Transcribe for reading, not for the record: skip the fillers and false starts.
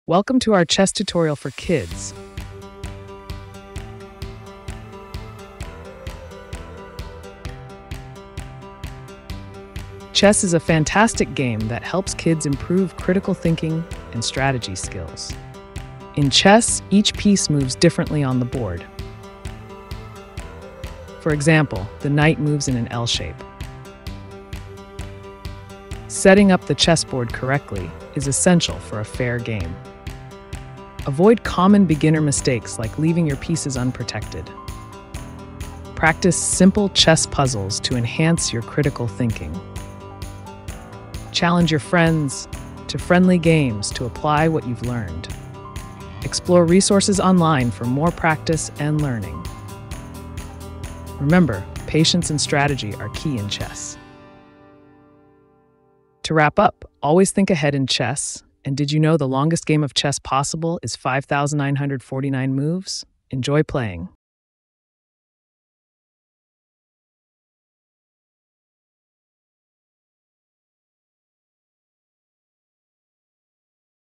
Welcome to our chess tutorial for kids. Chess is a fantastic game that helps kids improve critical thinking and strategy skills. In chess, each piece moves differently on the board. For example, the knight moves in an L shape. Setting up the chessboard correctly is essential for a fair game. Avoid common beginner mistakes like leaving your pieces unprotected. Practice simple chess puzzles to enhance your critical thinking. Challenge your friends to friendly games to apply what you've learned. Explore resources online for more practice and learning. Remember, patience and strategy are key in chess. To wrap up, always think ahead in chess. And did you know the longest game of chess possible is 5,949 moves? Enjoy playing.